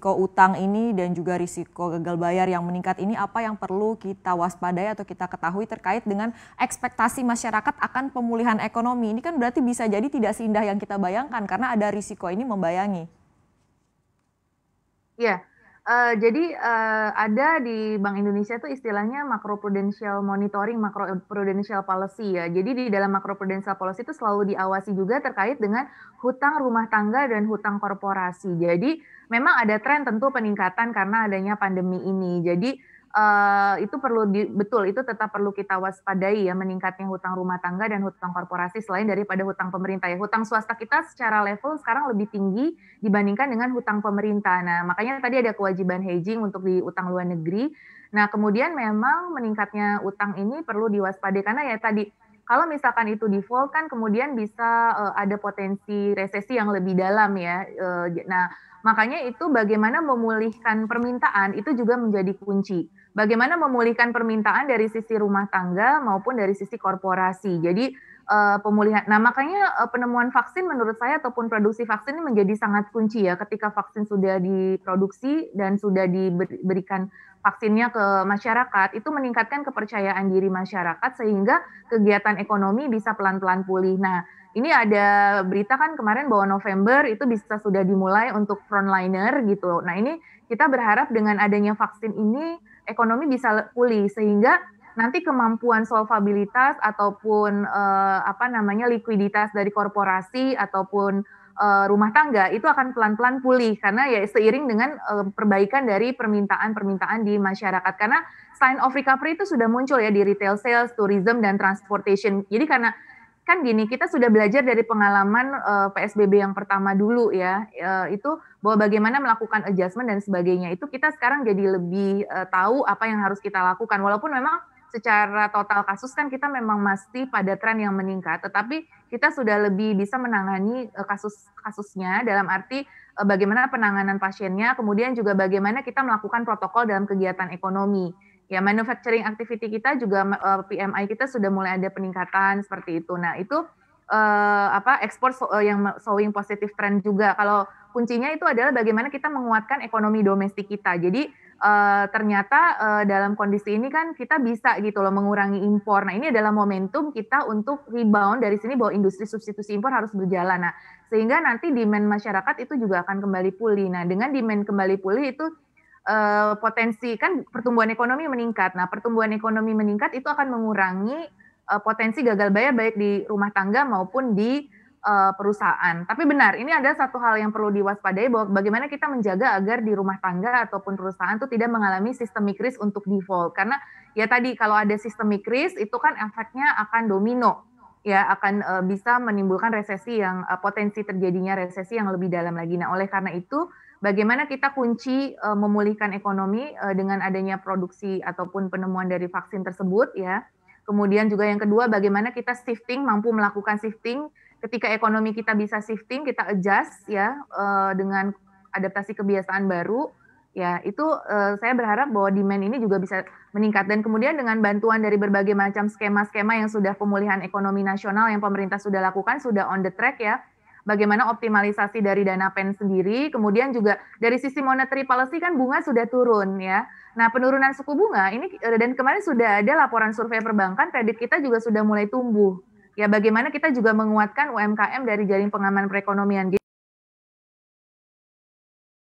risiko utang ini dan juga risiko gagal bayar yang meningkat ini apa yang perlu kita waspadai atau kita ketahui terkait dengan ekspektasi masyarakat akan pemulihan ekonomi. Ini kan berarti bisa jadi tidak seindah yang kita bayangkan karena ada risiko ini membayangi. Iya, jadi, ada di Bank Indonesia tuh istilahnya macro prudential monitoring, macro prudential policy ya. Jadi di dalam macro prudential policy itu selalu diawasi juga terkait dengan hutang rumah tangga dan hutang korporasi. Jadi memang ada tren tentu peningkatan karena adanya pandemi ini. Jadi, itu perlu betul, itu tetap perlu kita waspadai ya, meningkatnya hutang rumah tangga dan hutang korporasi selain daripada hutang pemerintah ya. Hutang swasta kita secara level sekarang lebih tinggi dibandingkan dengan hutang pemerintah. Nah, makanya tadi ada kewajiban hedging untuk di utang luar negeri. Nah, kemudian memang meningkatnya utang ini perlu diwaspadai karena ya tadi, kalau misalkan itu default kan kemudian bisa, ada potensi resesi yang lebih dalam ya, nah makanya itu bagaimana memulihkan permintaan itu juga menjadi kunci. Bagaimana memulihkan permintaan dari sisi rumah tangga maupun dari sisi korporasi. Jadi, pemulihan. Nah, makanya, penemuan vaksin menurut saya ataupun produksi vaksin ini menjadi sangat kunci ya, ketika vaksin sudah diproduksi dan sudah diberikan vaksinnya ke masyarakat, itu meningkatkan kepercayaan diri masyarakat sehingga kegiatan ekonomi bisa pelan-pelan pulih. Nah, ini ada berita kan kemarin bahwa November itu bisa sudah dimulai untuk frontliner gitu. Nah, ini kita berharap dengan adanya vaksin ini ekonomi bisa pulih sehingga nanti kemampuan solvabilitas ataupun, likuiditas dari korporasi ataupun, rumah tangga itu akan pelan-pelan pulih karena ya seiring dengan, perbaikan dari permintaan-permintaan di masyarakat. Karena sign of recovery itu sudah muncul ya di retail sales, tourism, dan transportation. Jadi karena kan gini, kita sudah belajar dari pengalaman, PSBB yang pertama dulu ya, itu bahwa bagaimana melakukan adjustment dan sebagainya. Itu kita sekarang jadi lebih, tahu apa yang harus kita lakukan. Walaupun memang secara total kasus kan kita memang masih pada tren yang meningkat, tetapi kita sudah lebih bisa menangani, kasusnya dalam arti, bagaimana penanganan pasiennya, kemudian juga bagaimana kita melakukan protokol dalam kegiatan ekonomi. Ya manufacturing activity kita juga, PMI kita sudah mulai ada peningkatan seperti itu. Nah itu, ekspor yang showing positive trend juga. Kalau kuncinya itu adalah bagaimana kita menguatkan ekonomi domestik kita. Jadi, ternyata, dalam kondisi ini kan kita bisa gitu loh mengurangi impor. Nah ini adalah momentum kita untuk rebound dari sini bahwa industri substitusi impor harus berjalan. Nah, sehingga nanti demand masyarakat itu juga akan kembali pulih. Nah dengan demand kembali pulih itu, potensi kan pertumbuhan ekonomi meningkat. Nah, pertumbuhan ekonomi meningkat itu akan mengurangi, potensi gagal bayar baik di rumah tangga maupun di, perusahaan. Tapi benar, ini ada satu hal yang perlu diwaspadai bahwa bagaimana kita menjaga agar di rumah tangga ataupun perusahaan itu tidak mengalami systemic risk untuk default. Karena ya tadi kalau ada systemic risk itu kan efeknya akan domino, ya akan, bisa menimbulkan resesi yang potensi terjadinya resesi yang lebih dalam lagi. Nah, oleh karena itu bagaimana kita kunci, memulihkan ekonomi, dengan adanya produksi ataupun penemuan dari vaksin tersebut ya. Kemudian juga yang kedua bagaimana kita shifting, mampu melakukan shifting, ketika ekonomi kita bisa shifting, kita adjust ya, dengan adaptasi kebiasaan baru, ya itu, saya berharap bahwa demand ini juga bisa meningkat dan kemudian dengan bantuan dari berbagai macam skema-skema yang sudah pemulihan ekonomi nasional yang pemerintah sudah lakukan, sudah on the track ya, bagaimana optimalisasi dari dana pen sendiri, kemudian juga dari sisi monetary policy kan bunga sudah turun ya. Nah penurunan suku bunga ini dan kemarin sudah ada laporan survei perbankan, kredit kita juga sudah mulai tumbuh. Ya bagaimana kita juga menguatkan UMKM dari jaring pengaman perekonomian.